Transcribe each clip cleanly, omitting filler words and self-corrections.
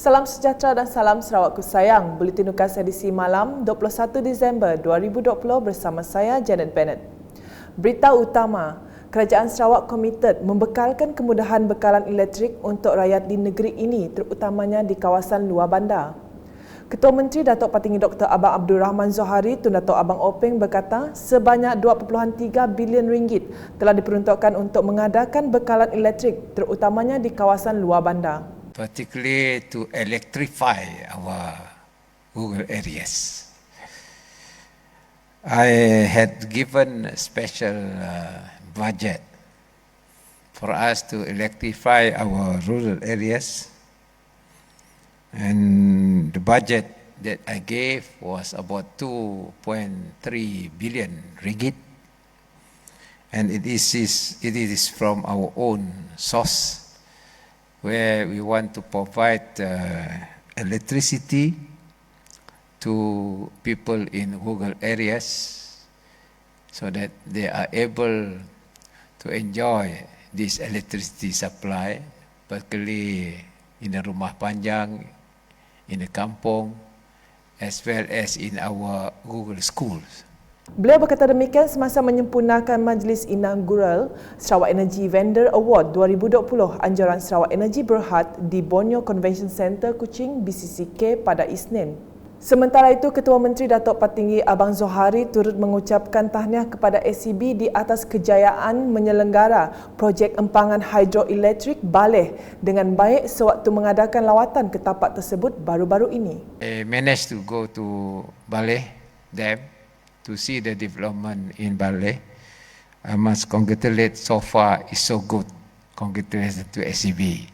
Salam sejahtera dan salam Sarawakku sayang. Buletin Ukas edisi malam 21 Disember 2020 bersama saya Janet Bennett. Berita utama, Kerajaan Sarawak komited membekalkan kemudahan bekalan elektrik untuk rakyat di negeri ini terutamanya di kawasan luar bandar. Ketua Menteri Datuk Patinggi Dr. Abang Abdul Rahman Zohari Tun Datuk Abang Openg berkata sebanyak 2.3 bilion ringgit telah diperuntukkan untuk mengadakan bekalan elektrik terutamanya di kawasan luar bandar. Particularly to electrify our rural areas. I had given a special budget for us to electrify our rural areas, and the budget that I gave was about 2.3 billion ringgit, and it is from our own source, where we want to provide electricity to people in rural areas so that they are able to enjoy this electricity supply, particularly in the Rumah Panjang, in the kampung, as well as in our rural schools. Beliau berkata demikian semasa menyempurnakan Majlis Inaugural Sarawak Energy Vendor Award 2020 anjuran Sarawak Energy Berhad di Borneo Convention Centre Kuching BCCK pada Isnin. Sementara itu, Ketua Menteri Datuk Patinggi Abang Zohari turut mengucapkan tahniah kepada SEB di atas kejayaan menyelenggara projek empangan hidroelektrik Baleh dengan baik sewaktu mengadakan lawatan ke tapak tersebut baru-baru ini. I managed to go to Baleh Dam to see the development in Baleh. I must congratulate so far is so good. Congratulations to SEB.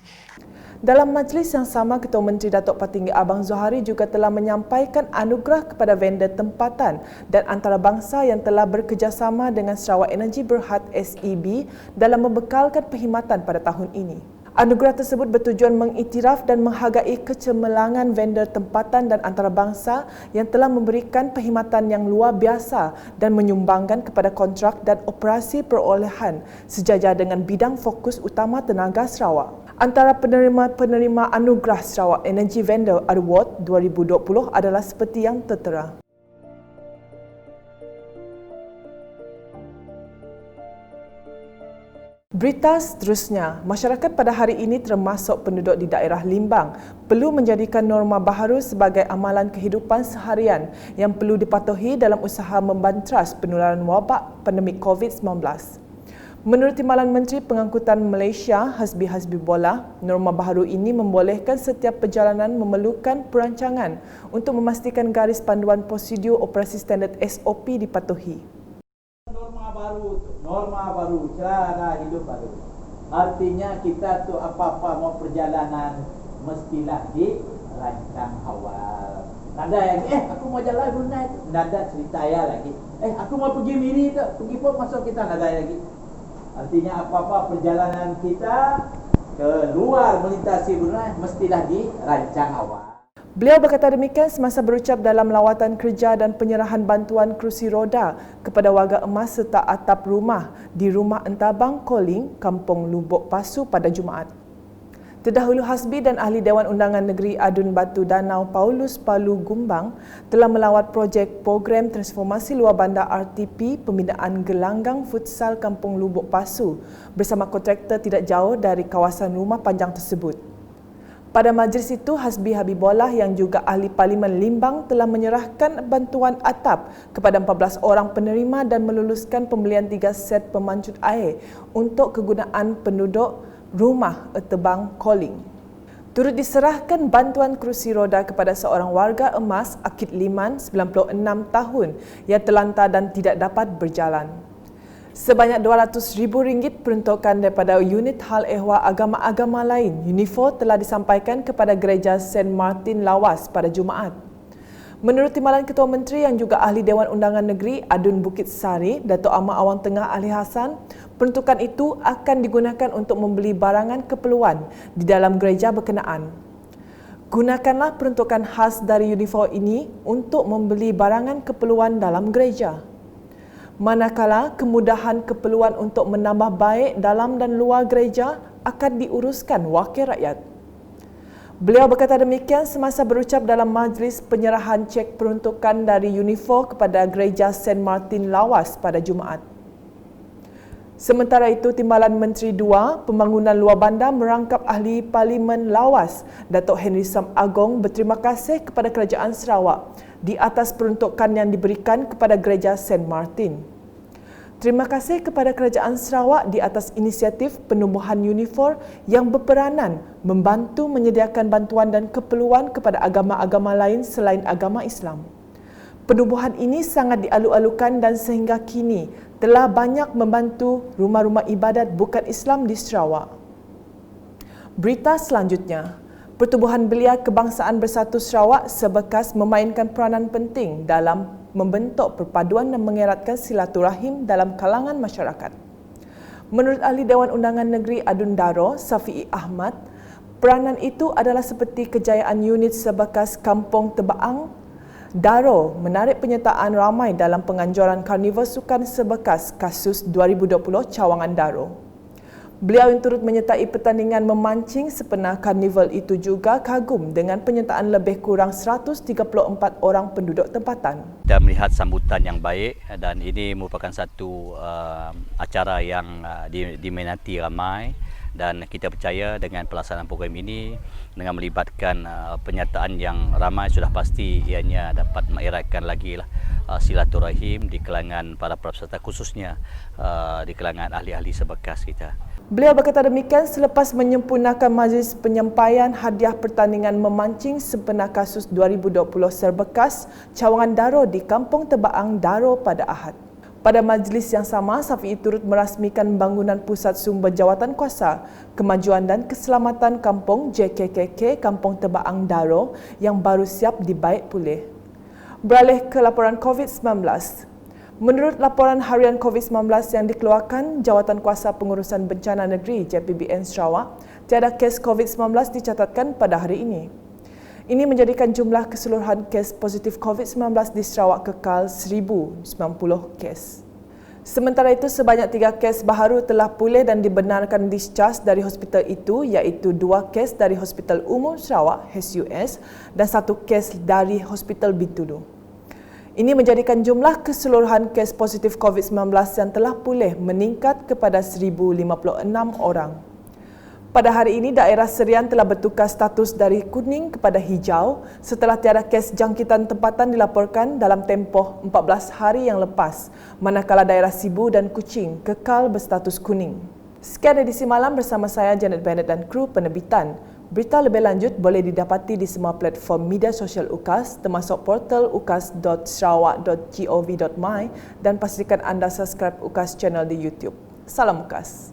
Dalam majlis yang sama, Ketua Menteri Datuk Patinggi Abang Zohari juga telah menyampaikan anugerah kepada vendor tempatan dan antarabangsa yang telah bekerjasama dengan Sarawak Energy Berhad SEB dalam membekalkan perkhidmatan pada tahun ini. Anugerah tersebut bertujuan mengiktiraf dan menghargai kecemerlangan vendor tempatan dan antarabangsa yang telah memberikan perkhidmatan yang luar biasa dan menyumbangkan kepada kontrak dan operasi perolehan sejajar dengan bidang fokus utama tenaga Sarawak. Antara penerima-penerima anugerah Sarawak Energy Vendor Award 2020 adalah seperti yang tertera. Berita seterusnya, masyarakat pada hari ini termasuk penduduk di daerah Limbang perlu menjadikan norma baharu sebagai amalan kehidupan seharian yang perlu dipatuhi dalam usaha membantras penularan wabak pandemik COVID-19. Menurut Timbalan Menteri Pengangkutan Malaysia Hasbi Hasbibullah, norma baharu ini membolehkan setiap perjalanan memerlukan perancangan untuk memastikan garis panduan prosedur operasi standard SOP dipatuhi. Norma baru, cara hidup baru. Artinya kita tu apa-apa mau perjalanan mestilah dirancang awal. Nada yang aku mau jalan Brunei, nada cerita ya lagi. Aku mau pergi Miri tu, pergi pun masuk kita nada lagi. Artinya apa-apa perjalanan kita ke luar melintasi Brunei mestilah dirancang awal. Beliau berkata demikian semasa berucap dalam lawatan kerja dan penyerahan bantuan kerusi roda kepada warga emas serta atap rumah di Rumah Entabang Koling, Kampung Lubuk Pasu pada Jumaat. Terdahulu Hasbi dan Ahli Dewan Undangan Negeri Adun Batu Danau Paulus Palu Gumbang telah melawat projek program transformasi luar bandar RTP pembinaan gelanggang futsal Kampung Lubuk Pasu bersama kontraktor tidak jauh dari kawasan rumah panjang tersebut. Pada majlis itu, Hasbi Habibullah yang juga Ahli Parlimen Limbang telah menyerahkan bantuan atap kepada 14 orang penerima dan meluluskan pembelian 3 set pemancut air untuk kegunaan penduduk Rumah Entabang Koling. Turut diserahkan bantuan kerusi roda kepada seorang warga emas Akid Liman, 96 tahun yang terlantar dan tidak dapat berjalan. Sebanyak RM200,000 peruntukan daripada unit hal ehwal agama-agama lain, UNIFO, telah disampaikan kepada Gereja St. Martin Lawas pada Jumaat. Menurut Timbalan Ketua Menteri yang juga Ahli Dewan Undangan Negeri Adun Bukit Sari, Datuk Ahmad Awang Tengah Ali Hassan, peruntukan itu akan digunakan untuk membeli barangan keperluan di dalam gereja berkenaan. Gunakanlah peruntukan khas dari UNIFO ini untuk membeli barangan keperluan dalam gereja. Manakala kemudahan keperluan untuk menambah baik dalam dan luar gereja akan diuruskan wakil rakyat. Beliau berkata demikian semasa berucap dalam majlis penyerahan cek peruntukan dari Unifor kepada Gereja St. Martin Lawas pada Jumaat. Sementara itu, Timbalan Menteri 2 Pembangunan Luar Bandar merangkap Ahli Parlimen Lawas, Datuk Henry Sam Agong berterima kasih kepada Kerajaan Sarawak di atas peruntukan yang diberikan kepada Gereja St. Martin. Terima kasih kepada Kerajaan Sarawak di atas inisiatif penumbuhan Unifor yang berperanan membantu menyediakan bantuan dan keperluan kepada agama-agama lain selain agama Islam. Penumbuhan ini sangat dialu-alukan dan sehingga kini telah banyak membantu rumah-rumah ibadat bukan Islam di Sarawak. Berita selanjutnya, Pertubuhan Belia Kebangsaan Bersatu Sarawak sebekas memainkan peranan penting dalam membentuk perpaduan dan mengeratkan silaturahim dalam kalangan masyarakat. Menurut Ahli Dewan Undangan Negeri Adun Daro, Safi'i Ahmad, peranan itu adalah seperti kejayaan unit sebekas Kampung Tebaang. Daro menarik penyertaan ramai dalam penganjuran Karnival Sukan Sebekas Kasus 2020 Cawangan Daro. Beliau yang turut menyertai pertandingan memancing sepenuh karnival itu juga kagum dengan penyertaan lebih kurang 134 orang penduduk tempatan. Kita melihat sambutan yang baik dan ini merupakan satu acara yang diminati ramai dan kita percaya dengan pelaksanaan program ini dengan melibatkan penyertaan yang ramai sudah pasti ianya dapat mengeratkan lagi silaturahim di kalangan para peserta khususnya di kalangan ahli-ahli sebekas kita. Beliau berkata demikian selepas menyempurnakan majlis penyampaian hadiah pertandingan memancing sempena kasus 2020 Serbekas Cawangan Daro di Kampung Tebaang Daro pada Ahad. Pada majlis yang sama, Safi'i turut merasmikan bangunan Pusat Sumber Jawatan Kuasa, Kemajuan dan Keselamatan Kampung JKKK Kampung Tebaang Daro yang baru siap dibaik pulih. Beralih ke laporan COVID-19. Menurut laporan harian COVID-19 yang dikeluarkan Jawatan Kuasa Pengurusan Bencana Negeri JPBN Sarawak, tiada kes COVID-19 dicatatkan pada hari ini. Ini menjadikan jumlah keseluruhan kes positif COVID-19 di Sarawak kekal 1,090 kes. Sementara itu, sebanyak 3 kes baharu telah pulih dan dibenarkan discharge dari hospital itu iaitu 2 kes dari Hospital Umum Sarawak HUS dan 1 kes dari Hospital Bintulu. Ini menjadikan jumlah keseluruhan kes positif COVID-19 yang telah pulih meningkat kepada 1,056 orang. Pada hari ini, daerah Serian telah bertukar status dari kuning kepada hijau setelah tiada kes jangkitan tempatan dilaporkan dalam tempoh 14 hari yang lepas, manakala daerah Sibu dan Kuching kekal berstatus kuning. Sekian edisi malam bersama saya Janet Bennett dan kru penerbitan. Berita lebih lanjut boleh didapati di semua platform media sosial UKAS termasuk portal ukas.sarawak.gov.my dan pastikan anda subscribe UKAS channel di YouTube. Salam UKAS.